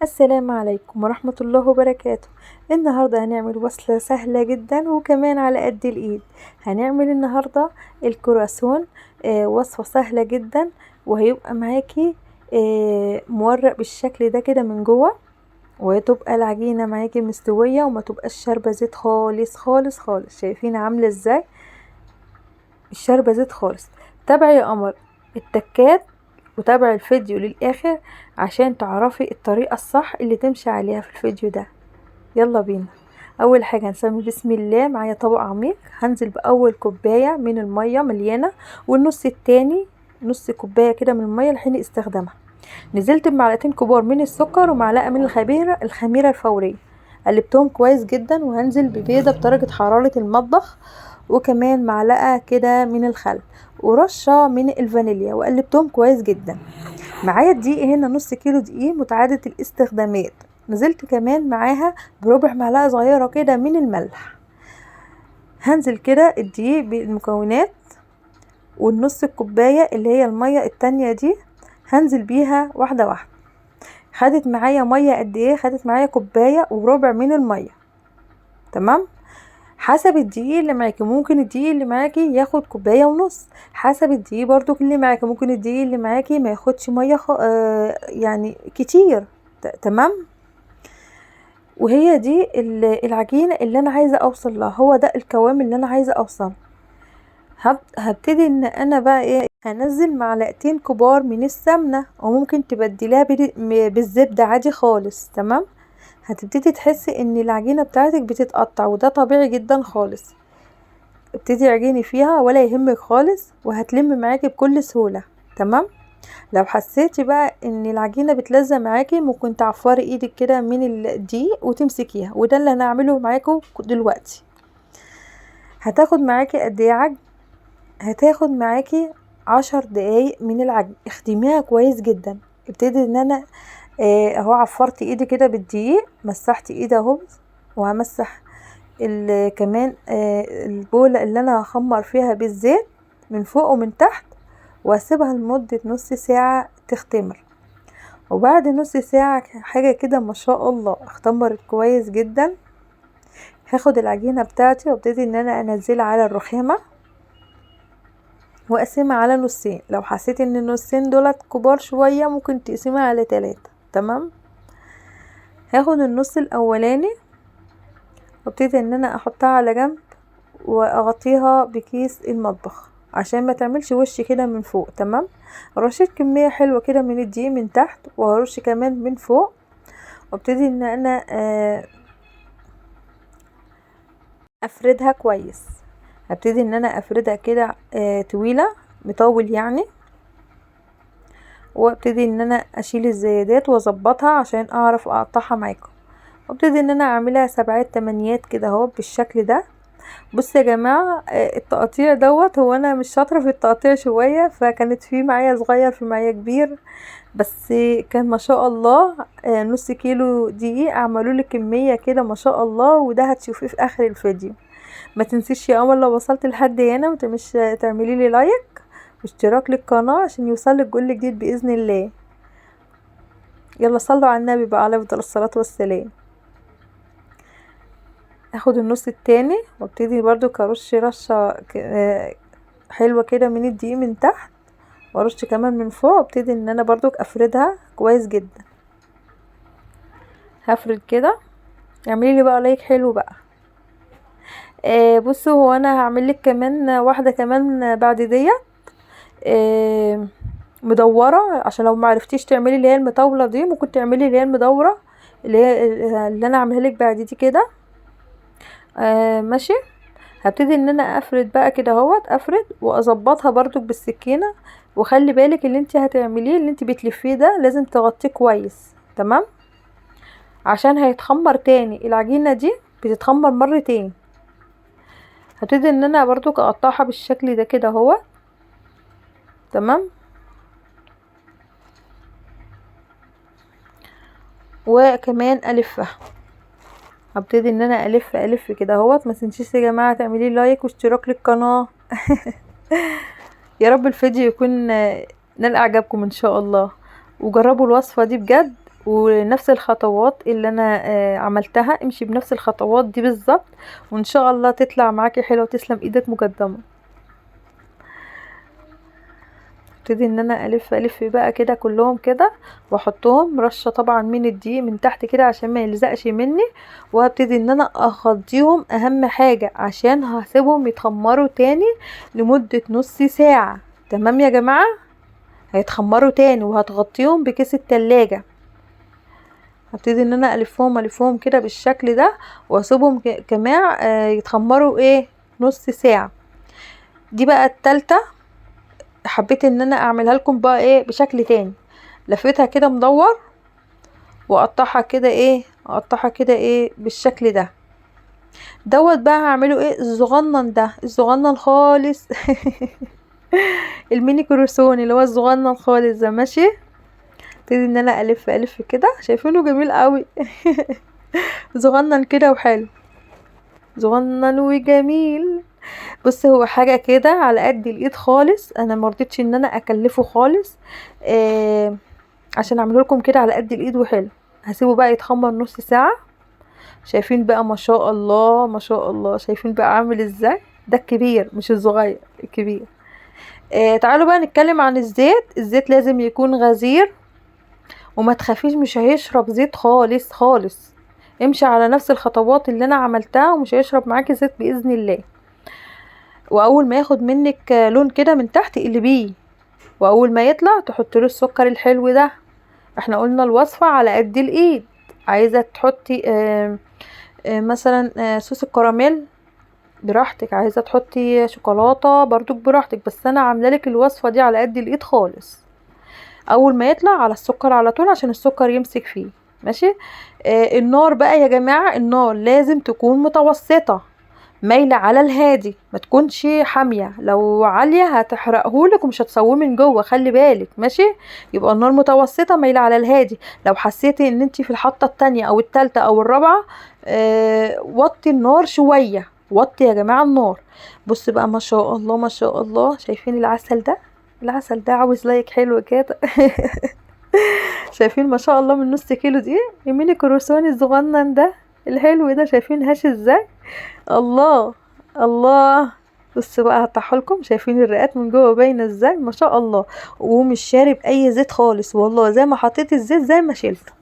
السلام عليكم ورحمة الله وبركاته. النهاردة هنعمل وصفة سهلة جدا وكمان على قد الايد. هنعمل النهاردة الكرواسون. وصفة سهلة جدا وهيبقى معاكي مورق بالشكل ده كده من جوه، وتبقى العجينة معاكي مستوية وما تبقاش شاربة زيت خالص خالص خالص. شايفين عاملة ازاي؟ مش شاربة زيت خالص. تابعي يا قمر التكات وتابعي الفيديو للاخر عشان تعرفي الطريقة الصح اللي تمشي عليها في الفيديو ده. يلا بينا. اول حاجة هنسمي بسم الله. معايا طبق عميق، هنزل باول كوباية من المية مليانة، والنص التاني نص كوباية كده من المية لحين استخدامها. نزلت بمعلقتين كبار من السكر ومعلقة من الخميرة الفورية. قلبتهم كويس جدا، وهنزل ببيضة بدرجة حرارة المطبخ، وكمان معلقة كده من الخل ورشة من الفانيليا، وقلبتهم كويس جدا. معايا الدقيق هنا نص كيلو دقيق متعدد الاستخدامات. نزلت كمان معاها بربع معلقة صغيرة كده من الملح. هنزل كده الدقيق بالمكونات، والنص الكوباية اللي هي المية التانية دي هنزل بيها واحدة واحدة. خدت معايا مية قد ايه؟ خدت معايا كوباية وربع من المية. تمام. حسب الدقيق اللي معاكي، ممكن الدقيق اللي معاكي ياخد كوبايه ونص. حسب الدقيق برضو اللي معاكي، ممكن الدقيق اللي معاكي ما ياخدش ميه يعني كتير. تمام. وهي دي العجينه اللي انا عايزه اوصل لها، هو ده القوام اللي انا عايزه اوصل. هبتدي ان انا بقى ايه، هنزل معلقتين كبار من السمنه، وممكن تبدليها بالزبده عادي خالص. تمام. هتبتدي تحسي ان العجينه بتاعتك بتتقطع، وده طبيعي جدا خالص. ابتدي عجيني فيها ولا يهمك خالص، وهتلم معاكي بكل سهوله. تمام. لو حسيتي بقى ان العجينه بتلزق معاكي، ممكن تعفري ايدك كده من الدقيق وتمسكيها، وده اللي انا هعمله معاكم دلوقتي. هتاخد معاكي قد ايه عجن؟ هتاخد معاكي 10 دقايق من العجن. اخدميها كويس جدا. ابتدي ان انا اهو عفرت ايدي كده بالدقيق، مسحت ايدي اهو، وهمسح كمان البولة اللي انا هخمر فيها بالزيت من فوق ومن تحت، واسيبها لمدة نص ساعة تختمر. وبعد نص ساعة حاجة كده ما شاء الله اختمرت كويس جدا. هاخد العجينة بتاعتي وابتدي ان انا انزلها على الرخامة، واقسمها على نصين. لو حسيت ان النصين دولت كبار شوية، ممكن تقسمها على 3. تمام. هاخد النص الاولاني وابتدي ان انا احطها على جنب، واغطيها بكيس المطبخ عشان ما تعملش وش كده من فوق. تمام. رشيت كمية حلوة كده من الدقيق من تحت، وهرش كمان من فوق، وابتدي ان انا افردها كويس. هبتدي ان انا افردها كده طويلة، مطول يعني. وابتدي ان انا اشيل الزيادات واظبطها عشان اعرف اقطعها معاكم. وابتدي ان انا اعملها 7 8 كده اهو بالشكل ده. بصوا يا جماعه، التقطيع دوت، هو انا مش شاطره في التقطيع شويه، فكانت في معايا صغير في معايا كبير، بس كان ما شاء الله نص كيلو دقيق عملوا لي كميه كده ما شاء الله، وده هتشوفيه في اخر الفيديو. ما تنسيش يا قمر لو وصلت لحد هنا مش تعملي لي لايك واشتراك للقناه عشان يوصلك كل جديد باذن الله. يلا صلوا على النبي بقى عليه افضل الصلاه والسلام. اخد النص التاني وابتدي برضو كرش رشة حلوة كده من الدقيق من تحت، وارش كمان من فوق، وابتدي ان انا برضو افردها كويس جدا. هفرد كده. اعملي لي بقى لايك حلو بقى. بصوا، هو انا هعمل لك كمان واحدة كمان بعد ديت مدورة، عشان لو ما عرفتيش تعملي اللي هي المطاولة دي، ممكن تعملي اللي هي المدورة اللي انا عاملها لك بعد دي كده. ماشي. هبتدي ان انا افرد بقى كده اهوت، افرد واظبطها برضو بالسكينه. وخلي بالك اللي انت هتعمليه، اللي انت بتلفيه ده لازم تغطيه كويس. تمام. عشان هيتخمر تاني، العجينه دي بتتخمر مرتين. هبتدي ان انا برضو اقطعها بالشكل ده كده اهوت. تمام. وكمان الفها. هبتدي ان انا الف كده اهوت. ما تنسيش يا جماعه تعملي لايك واشتراك للقناه. يا رب الفيديو يكون نال اعجابكم ان شاء الله، وجربوا الوصفة دي بجد، ونفس الخطوات اللي انا عملتها، امشي بنفس الخطوات دي بالظبط، وان شاء الله تطلع معاكي حلوه. تسلم ايدك مقدما. ابتدي ان انا الف بقى كده كلهم كده، واحطهم رشه طبعا من الدقيق من تحت كده عشان ما يلزقش مني، وهبتدي ان انا اغطيهم. اهم حاجه عشان هسيبهم يتخمروا تاني لمده نص ساعه. تمام يا جماعه، هيتخمروا تاني، وهتغطيهم بكيس التلاجة. هبتدي ان انا الفهم كده بالشكل ده، واسيبهم كمان يتخمروا نص ساعه. دي بقى التالتة، حبيت ان انا اعملها لكم بقى بشكل تاني. لفيتها كده مدور، واقطعها كده اقطعها كده بالشكل ده. دوت بقى هعمله الصغنن ده، الصغنن خالص الميني كروسون اللي هو الصغنن خالص ده. ماشي، ابتدي ان انا الف كده. شايفينه جميل قوي صغنن كده وحلو، صغنن وجميل. بص، هو حاجه كده على قد الايد خالص. انا مرضتش ان انا اكلفه خالص عشان اعمله لكم كده على قد الايد وحلو. هسيبه بقى يتخمر نص ساعه. شايفين بقى ما شاء الله ما شاء الله، شايفين بقى عامل ازاي؟ ده الكبير مش الصغير، الكبير. تعالوا بقى نتكلم عن الزيت. الزيت لازم يكون غزير، وما تخافيش مش هيشرب زيت خالص خالص. امشي على نفس الخطوات اللي انا عملتها ومش هيشرب معاكي زيت باذن الله. واول ما ياخد منك لون كده من تحت اقلبيه، واول ما يطلع تحط له السكر الحلو ده. احنا قلنا الوصفة على قد الايد. عايزة تحطي مثلا صوص الكراميل براحتك، عايزة تحطي شوكولاتة برضو براحتك، بس انا عامله لك الوصفة دي على قد الايد خالص. اول ما يطلع على السكر على طول عشان السكر يمسك فيه. ماشي. النار بقى يا جماعة، النار لازم تكون متوسطة، مايلة على الهادي، ما تكونش حامية. لو عالية هتحرقهولك ومش هتسويه من جوه، خلي بالك. ماشي، يبقى النار متوسطة مايلة على الهادي. لو حسيتي ان انتي في الحطة التانية او التالتة او الرابعة وطي النار شوية، وطي يا جماعة النار. بص بقى ما شاء الله ما شاء الله، شايفين العسل ده؟ العسل ده عاوز لايك حلو كده شايفين ما شاء الله من نص كيلو دي يميني كروسون الصغنن ده الحلو ده. شايفين هاش ازاي؟ الله الله. بص بقى هطحلكم، شايفين الرئات من جوه باينه ازاي؟ ما شاء الله. ومش شارب اي زيت خالص والله، زي ما حطيت الزيت زي ما شلته.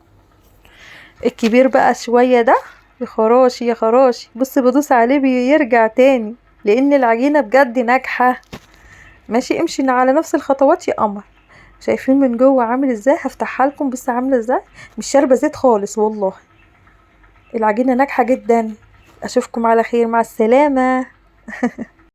الكبير بقى شويه ده، يا خراشي يا خراشي. بص بدوس عليه بيرجع تاني، لان العجينه بجد ناجحه. ماشي، امشي على نفس الخطوات يا قمر. شايفين من جوه عامل ازاي؟ هفتحها لكم. بص عامله ازاي، مش شاربه زيت خالص والله. العجينه ناجحه جدا. اشوفكم على خير، مع السلامه